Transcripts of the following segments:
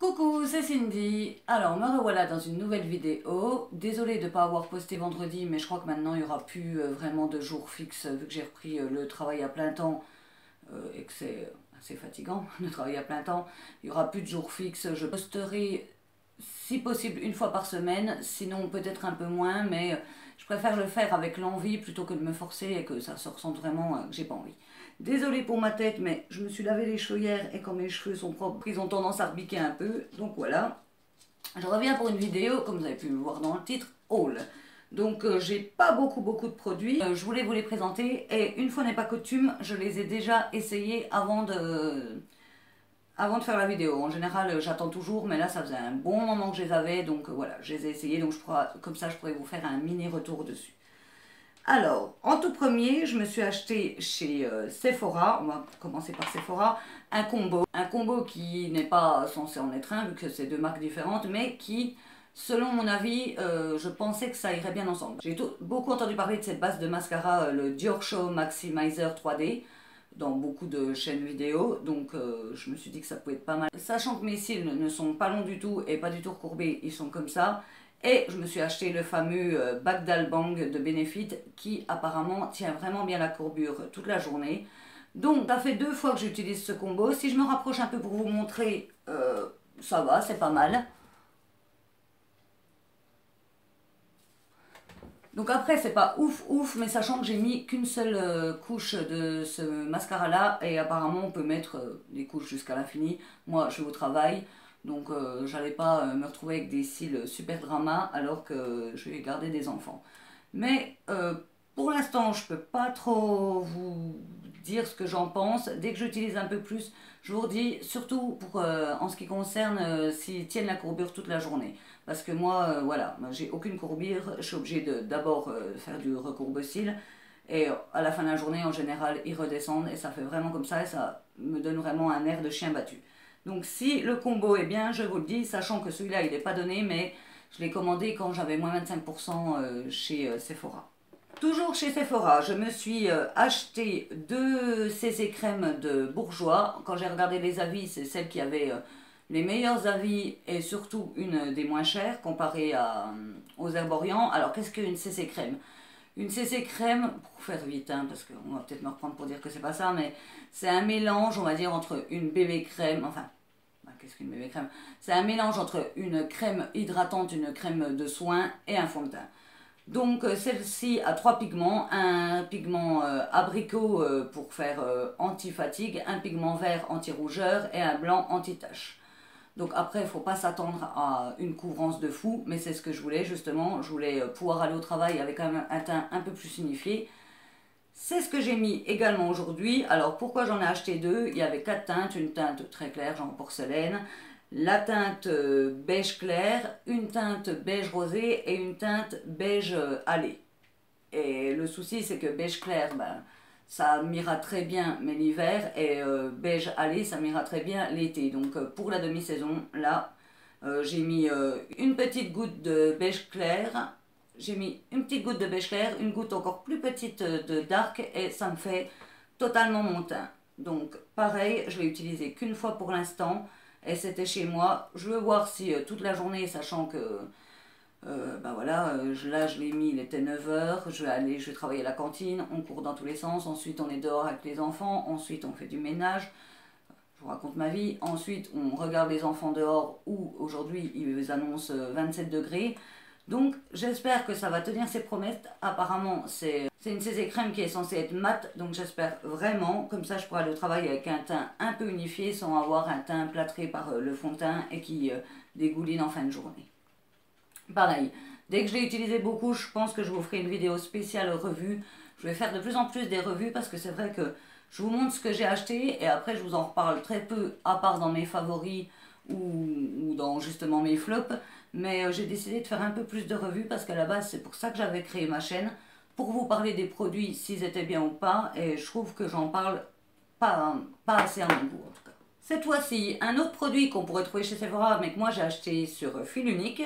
Coucou, c'est Cindy. Alors, me revoilà dans une nouvelle vidéo. Désolée de ne pas avoir posté vendredi, mais je crois que maintenant il n'y aura plus vraiment de jour fixe vu que j'ai repris le travail à plein temps et que c'est assez fatigant de travailler à plein temps. Il n'y aura plus de jour fixe. Je posterai si possible une fois par semaine, sinon peut-être un peu moins, mais je préfère le faire avec l'envie plutôt que de me forcer et que ça se ressente vraiment que j'ai pas envie. Désolée pour ma tête, mais je me suis lavé les cheveux hier et quand mes cheveux sont propres, ils ont tendance à rebiquer un peu. Donc voilà. Je reviens pour une vidéo, comme vous avez pu le voir dans le titre, haul. Donc j'ai pas beaucoup de produits. Je voulais vous les présenter et une fois n'est pas coutume, je les ai déjà essayés avant de faire la vidéo. En général, j'attends toujours, mais là, ça faisait un bon moment que je les avais, donc voilà, je les ai essayés, donc comme ça, je pourrais vous faire un mini retour dessus. Alors, en tout premier, je me suis acheté chez Sephora, on va commencer par Sephora, un combo. Un combo qui n'est pas censé en être un, vu que c'est deux marques différentes, mais qui, selon mon avis, je pensais que ça irait bien ensemble. J'ai beaucoup entendu parler de cette base de mascara, le Dior Show Maximizer 3D, dans beaucoup de chaînes vidéo, donc je me suis dit que ça pouvait être pas mal. Sachant que mes cils ne sont pas longs du tout et pas du tout recourbés, ils sont comme ça. Et je me suis acheté le fameux Bagdal Bang de Benefit qui apparemment tient vraiment bien la courbure toute la journée. Donc ça fait 2 fois que j'utilise ce combo. Si je me rapproche un peu pour vous montrer, ça va, c'est pas mal. Donc après, c'est pas ouf, mais sachant que j'ai mis qu'une seule couche de ce mascara-là, et apparemment on peut mettre des couches jusqu'à l'infini. Moi, je vais au travail, donc j'allais pas me retrouver avec des cils super drama alors que je vais garder des enfants. Mais pour l'instant, je peux pas trop vous dire ce que j'en pense. Dès que j'utilise un peu plus, je vous redis, surtout pour, en ce qui concerne s'ils tiennent la courbure toute la journée. Parce que moi, voilà, j'ai aucune courbure, je suis obligée de d'abord faire du recourbe-cils. Et à la fin de la journée, en général, ils redescendent et ça fait vraiment comme ça et ça me donne vraiment un air de chien battu. Donc si le combo est bien, je vous le dis, sachant que celui-là, il n'est pas donné, mais je l'ai commandé quand j'avais moins 25% chez Sephora. Toujours chez Sephora, je me suis acheté 2 CC crèmes de Bourjois. Quand j'ai regardé les avis, c'est celle qui avait les meilleurs avis et surtout une des moins chères comparée aux Herborians. Alors qu'est-ce qu'une CC crème? Une CC crème, pour faire vite, hein, parce qu'on va peut-être me reprendre pour dire que c'est pas ça, mais c'est un mélange, on va dire, entre une bébé crème, enfin, qu'est-ce qu'une bébé crème? C'est un mélange entre une crème hydratante, une crème de soin et un fond de teint. Donc celle-ci a 3 pigments, un pigment abricot pour faire anti-fatigue, un pigment vert anti-rougeur et un blanc anti-tache. Donc après, il ne faut pas s'attendre à une couvrance de fou, mais c'est ce que je voulais justement. Je voulais pouvoir aller au travail avec un teint un peu plus unifié. C'est ce que j'ai mis également aujourd'hui. Alors pourquoi j'en ai acheté 2? Il y avait 4 teintes, une teinte très claire, genre porcelaine, la teinte beige clair, une teinte beige rosé et une teinte beige allée. Et le souci, c'est que beige clair, ben, ça m'ira très bien mais l'hiver, et beige allé, ça m'ira très bien l'été. Donc pour la demi-saison, là, j'ai mis une petite goutte de beige clair, j'ai mis une petite goutte de beige clair, une goutte encore plus petite de dark, et ça me fait totalement mon teint. Donc pareil, je l'ai utilisé qu'une fois pour l'instant, et c'était chez moi. Je veux voir si toute la journée, sachant que ben voilà, là je l'ai mis, il était 9 h, je vais travailler à la cantine, on court dans tous les sens, ensuite on est dehors avec les enfants, ensuite on fait du ménage, je vous raconte ma vie, ensuite on regarde les enfants dehors où aujourd'hui ils annoncent 27 degrés, donc j'espère que ça va tenir ses promesses. Apparemment c'est une CC crème qui est censée être mate, donc j'espère vraiment, comme ça je pourrai aller au travail avec un teint un peu unifié sans avoir un teint plâtré par le fond de teint et qui dégouline en fin de journée. Pareil, dès que je l'ai utilisé beaucoup, je pense que je vous ferai une vidéo spéciale revue. Je vais faire de plus en plus des revues parce que c'est vrai que je vous montre ce que j'ai acheté et après je vous en reparle très peu, à part dans mes favoris ou dans justement mes flops. Mais j'ai décidé de faire un peu plus de revues parce qu'à la base c'est pour ça que j'avais créé ma chaîne, pour vous parler des produits s'ils étaient bien ou pas, et je trouve que j'en parle pas assez à mon goût en tout cas. Cette fois-ci, un autre produit qu'on pourrait trouver chez Sephora mais que moi j'ai acheté sur fil unique,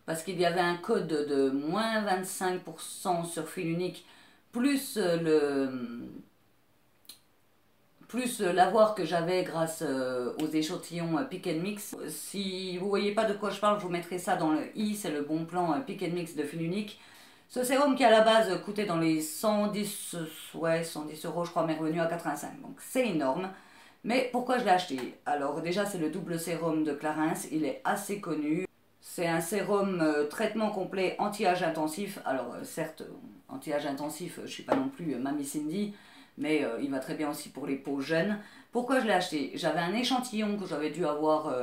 parce qu'il y avait un code de moins 25% sur fil unique, plus plus l'avoir que j'avais grâce aux échantillons Pick and Mix. Si vous voyez pas de quoi je parle, je vous mettrai ça dans le i, c'est le bon plan Pick and Mix de Fil-Unique. Ce sérum qui à la base coûtait dans les 110, ouais, 110 euros je crois, mais revenu à 85, donc c'est énorme. Mais pourquoi je l'ai acheté? Alors déjà c'est le double sérum de Clarins, il est assez connu. C'est un sérum traitement complet anti-âge intensif. Alors certes, anti-âge intensif, je suis pas non plus Mamie Cindy, mais il va très bien aussi pour les peaux jeunes. Pourquoi je l'ai acheté? J'avais un échantillon que j'avais dû avoir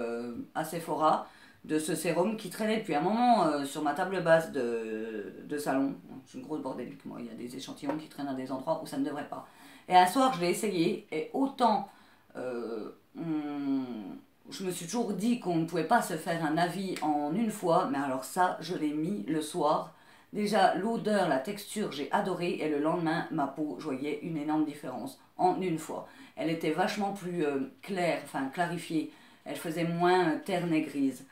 à Sephora de ce sérum qui traînait depuis un moment sur ma table basse de salon. Je suis une grosse bordélique, moi, il y a des échantillons qui traînent à des endroits où ça ne devrait pas. Et un soir, je l'ai essayé, et autant je me suis toujours dit qu'on ne pouvait pas se faire un avis en une fois, mais alors ça, je l'ai mis le soir. Déjà, l'odeur, la texture, j'ai adoré, et le lendemain, ma peau, je voyais une énorme différence en une fois. Elle était vachement plus claire, enfin clarifiée, elle faisait moins terne et grise.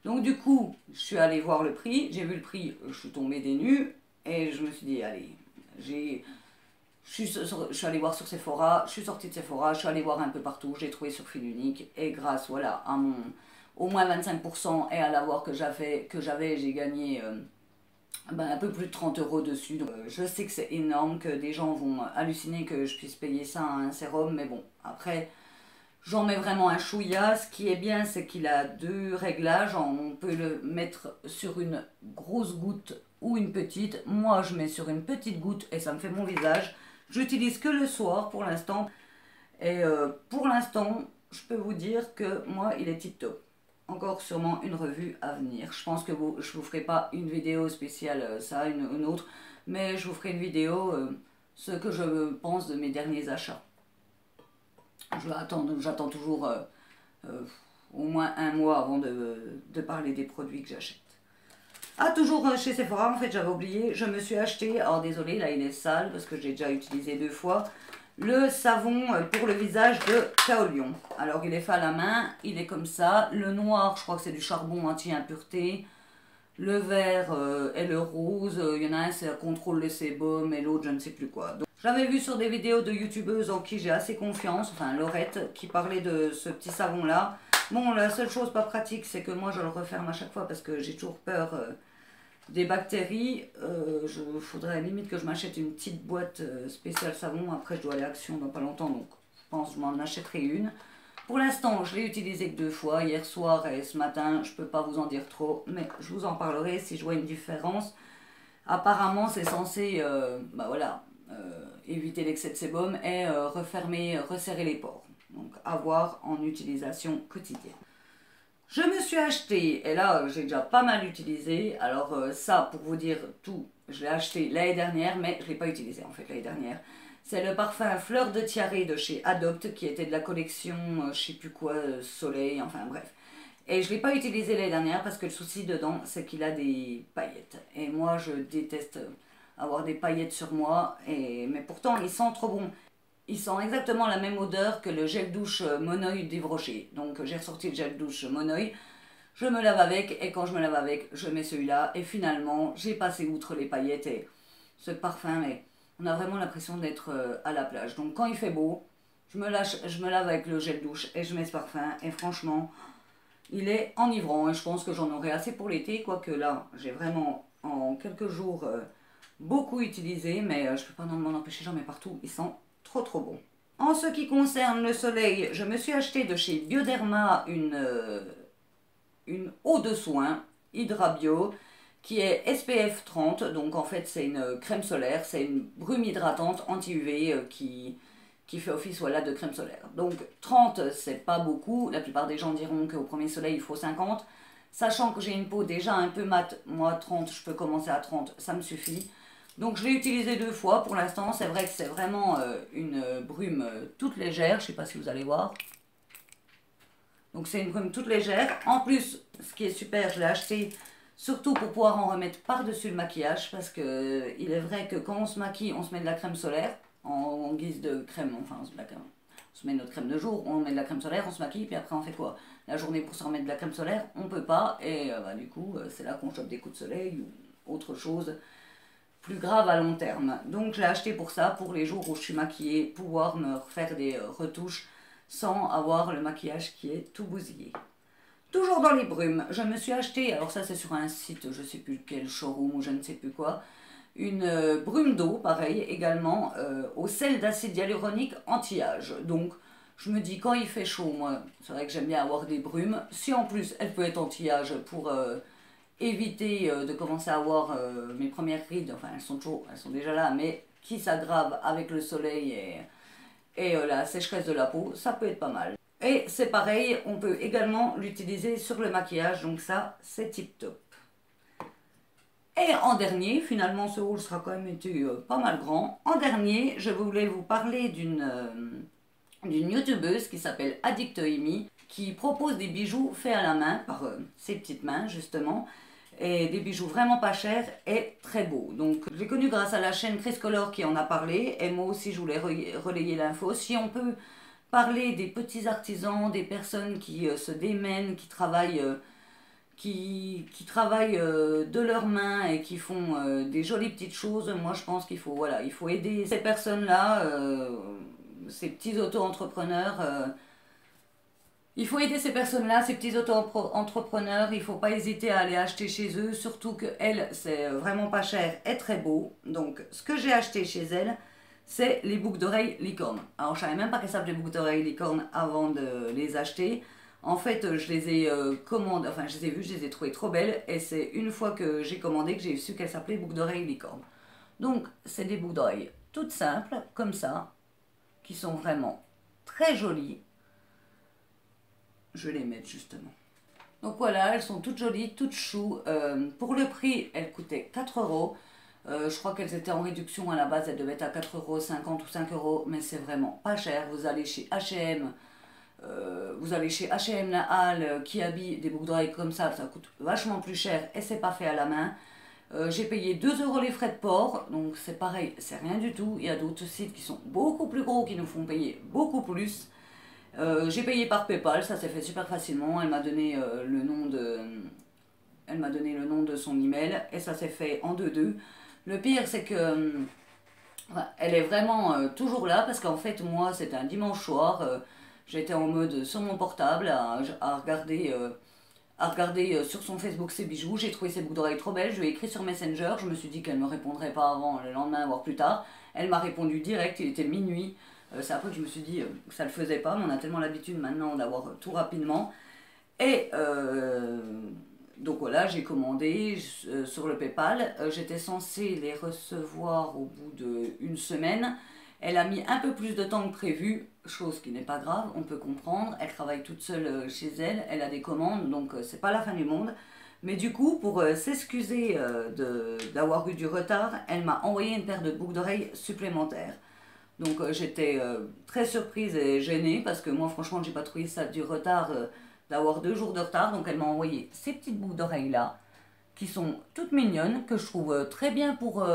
Donc du coup, je suis allée voir le prix, j'ai vu le prix, je suis tombée des nues, et je me suis dit, allez, je suis allée voir sur Sephora, je suis sortie de Sephora, je suis allée voir un peu partout, j'ai trouvé sur Fil-Unique, et grâce voilà, à mon au moins 25% et à l'avoir que j'avais, j'ai gagné un peu plus de 30 euros dessus. Donc, je sais que c'est énorme, que des gens vont halluciner que je puisse payer ça à un sérum, mais bon, après, j'en mets vraiment un chouïa. Ce qui est bien, c'est qu'il a deux réglages. On peut le mettre sur une grosse goutte ou une petite. Moi, je mets sur une petite goutte et ça me fait mon visage. J'utilise que le soir pour l'instant. Et pour l'instant, je peux vous dire que moi, il est tip top. Encore sûrement une revue à venir. Je pense que je vous ferai pas une vidéo spéciale ça, une autre. Mais je vous ferai une vidéo ce que je pense de mes derniers achats. J'attends toujours au moins un mois avant de parler des produits que j'achète. Ah, toujours chez Sephora, en fait j'avais oublié, je me suis acheté, alors désolé, là il est sale parce que j'ai déjà utilisé 2 fois, le savon pour le visage de Kaolion. Alors il est fait à la main, il est comme ça, le noir je crois que c'est du charbon anti-impureté, le vert et le rose, il y en a un c'est contrôle le sébum et l'autre je ne sais plus quoi. Donc, j'avais vu sur des vidéos de youtubeuses en qui j'ai assez confiance, enfin Laurette, qui parlait de ce petit savon là. Bon, la seule chose pas pratique, c'est que moi je le referme à chaque fois parce que j'ai toujours peur des bactéries. Il faudrait limite que je m'achète une petite boîte spéciale savon. Après, je dois aller à Action dans pas longtemps, donc je pense que je m'en achèterai une. Pour l'instant, je l'ai utilisé que 2 fois, hier soir et ce matin. Je peux pas vous en dire trop, mais je vous en parlerai si je vois une différence. Apparemment, c'est censé voilà, éviter l'excès de sébum et refermer, resserrer les pores. Donc, à voir en utilisation quotidienne. Je me suis acheté, et là j'ai déjà pas mal utilisé, alors ça pour vous dire tout, je l'ai acheté l'année dernière, mais je ne l'ai pas utilisé en fait l'année dernière. C'est le parfum Fleur de Tiare de chez Adopt, qui était de la collection, je sais plus quoi, Soleil, enfin bref. Et je ne l'ai pas utilisé l'année dernière parce que le souci dedans, c'est qu'il a des paillettes. Et moi je déteste avoir des paillettes sur moi, mais pourtant il sent trop bon. Il sent exactement la même odeur que le gel douche Monoï d'Yves Rocher. Donc j'ai ressorti le gel douche Monoï, je me lave avec, et quand je me lave avec, je mets celui-là. Et finalement, j'ai passé outre les paillettes et ce parfum, mais on a vraiment l'impression d'être à la plage. Donc quand il fait beau, je me lave avec le gel douche et je mets ce parfum. Et franchement, il est enivrant et je pense que j'en aurai assez pour l'été. Quoique là, j'ai vraiment en quelques jours beaucoup utilisé, mais je ne peux pas m'en empêcher, j'en mets partout. Il sent trop bon. En ce qui concerne le soleil, je me suis acheté de chez Bioderma une eau de soin Hydra Bio qui est SPF 30, donc en fait c'est une crème solaire, c'est une brume hydratante anti-UV qui fait office voilà, de crème solaire. Donc 30 c'est pas beaucoup, la plupart des gens diront qu'au premier soleil il faut 50, sachant que j'ai une peau déjà un peu mate, moi 30 je peux commencer à 30, ça me suffit. Donc je l'ai utilisé 2 fois pour l'instant, c'est vrai que c'est vraiment une brume toute légère, je ne sais pas si vous allez voir. Donc c'est une brume toute légère. En plus, ce qui est super, je l'ai acheté surtout pour pouvoir en remettre par-dessus le maquillage, parce que il est vrai que quand on se maquille, on se met de la crème solaire en guise de crème, enfin on se met notre crème de jour, on met de la crème solaire, on se maquille, puis après on fait quoi? La journée pour se remettre de la crème solaire, on peut pas, et du coup c'est là qu'on chope des coups de soleil ou autre chose plus grave à long terme. Donc je l'ai acheté pour ça, pour les jours où je suis maquillée, pouvoir me refaire des retouches sans avoir le maquillage qui est tout bousillé. Toujours dans les brumes, je me suis acheté, alors ça c'est sur un site, je sais plus quel showroom ou je ne sais plus quoi, une brume d'eau, pareil, également, au sel d'acide hyaluronique anti-âge. Donc je me dis, quand il fait chaud, moi, c'est vrai que j'aime bien avoir des brumes. Si en plus elle peut être anti-âge pour éviter de commencer à avoir mes premières rides, enfin elles sont déjà là, mais qui s'aggravent avec le soleil et la sécheresse de la peau, ça peut être pas mal. Et c'est pareil, on peut également l'utiliser sur le maquillage, donc ça c'est tip top. Et en dernier, finalement ce haul sera quand même été pas mal grand. En dernier, je voulais vous parler d'une youtubeuse qui s'appelle Addict Amy, qui propose des bijoux faits à la main, par ses petites mains justement, et des bijoux vraiment pas chers et très beaux. Donc je l'ai connue grâce à la chaîne Chris Color qui en a parlé, et moi aussi je voulais relayer l'info. Si on peut parler des petits artisans, des personnes qui se démènent, qui travaillent de leurs mains et qui font des jolies petites choses, moi je pense qu'il faut, voilà, il faut aider ces personnes-là, ces petits auto-entrepreneurs. Il faut aider ces personnes-là, ces petits auto-entrepreneurs. Il ne faut pas hésiter à aller acheter chez eux, surtout que elle, c'est vraiment pas cher et très beau. Donc ce que j'ai acheté chez elle, c'est les boucles d'oreilles licorne. Alors je savais même pas qu'elles s'appelaient boucles d'oreilles licorne avant de les acheter. En fait, je les ai commandées, enfin je les ai vues, je les ai trouvées trop belles. Et c'est une fois que j'ai commandé que j'ai su qu'elles s'appelaient boucles d'oreilles licorne. Donc c'est des boucles d'oreilles toutes simples, comme ça, qui sont vraiment très jolies. Je vais les mettre justement. Donc voilà, elles sont toutes jolies, toutes choues. Pour le prix, elles coûtaient 4 euros. Je crois qu'elles étaient en réduction à la base, elles devaient être à 4,50 € ou 5 euros, mais c'est vraiment pas cher. Vous allez chez H&M, La Halle, qui habille des boucles d'oreilles comme ça coûte vachement plus cher et c'est pas fait à la main. J'ai payé 2 euros les frais de port, donc c'est pareil, c'est rien du tout. Il y a d'autres sites qui sont beaucoup plus gros, qui nous font payer beaucoup plus. J'ai payé par PayPal, ça s'est fait super facilement. Elle m'a donné le nom de son email et ça s'est fait en 2-2. Le pire, c'est que elle est vraiment toujours là parce qu'en fait, moi, c'était un dimanche soir. J'étais en mode sur mon portable à regarder sur son Facebook ses bijoux. J'ai trouvé ses boucles d'oreilles trop belles. Je lui ai écrit sur Messenger. Je me suis dit qu'elle ne me répondrait pas avant le lendemain, voire plus tard. Elle m'a répondu direct. Il était minuit. C'est après que je me suis dit que ça ne le faisait pas, mais on a tellement l'habitude maintenant d'avoir tout rapidement. Et donc voilà, j'ai commandé sur le PayPal. J'étais censée les recevoir au bout d'une semaine. Elle a mis un peu plus de temps que prévu, chose qui n'est pas grave, on peut comprendre. Elle travaille toute seule chez elle, elle a des commandes, donc c'est pas la fin du monde. Mais du coup, pour s'excuser d'avoir eu du retard, elle m'a envoyé une paire de boucles d'oreilles supplémentaires. Donc j'étais très surprise et gênée parce que moi franchement j'ai pas trouvé ça du retard d'avoir 2 jours de retard. Donc elle m'a envoyé ces petites boucles d'oreilles là qui sont toutes mignonnes, que je trouve très bien pour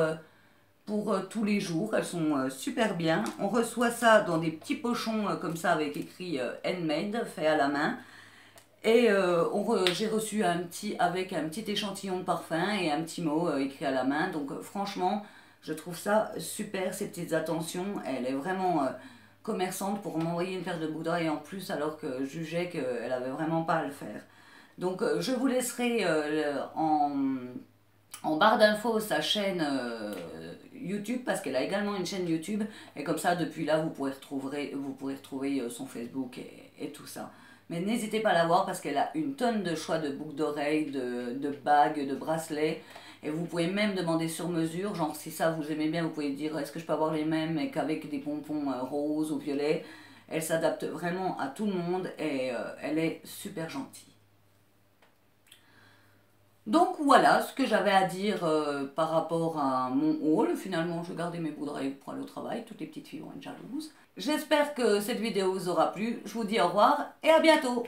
tous les jours. Elles sont super bien. On reçoit ça dans des petits pochons comme ça avec écrit handmade, fait à la main. Et j'ai reçu avec un petit échantillon de parfum et un petit mot écrit à la main. Donc franchement, je trouve ça super, ces petites attentions. Elle est vraiment commerçante pour m'envoyer une paire de boucles d'oreilles en plus alors que je jugeais qu'elle avait vraiment pas à le faire. Donc je vous laisserai en barre d'infos sa chaîne YouTube parce qu'elle a également une chaîne YouTube et comme ça depuis là vous pourrez retrouver son Facebook et tout ça. Mais n'hésitez pas à la voir parce qu'elle a une tonne de choix de boucles d'oreilles, de bagues, de bracelets. Et vous pouvez même demander sur mesure, genre si ça vous aimez bien, vous pouvez dire est-ce que je peux avoir les mêmes mais qu'avec des pompons roses ou violets. Elle s'adapte vraiment à tout le monde et elle est super gentille. Donc voilà ce que j'avais à dire par rapport à mon haul. Finalement, je gardais mes boucles d'oreilles pour aller au travail. Toutes les petites filles vont être jalouses. J'espère que cette vidéo vous aura plu. Je vous dis au revoir et à bientôt.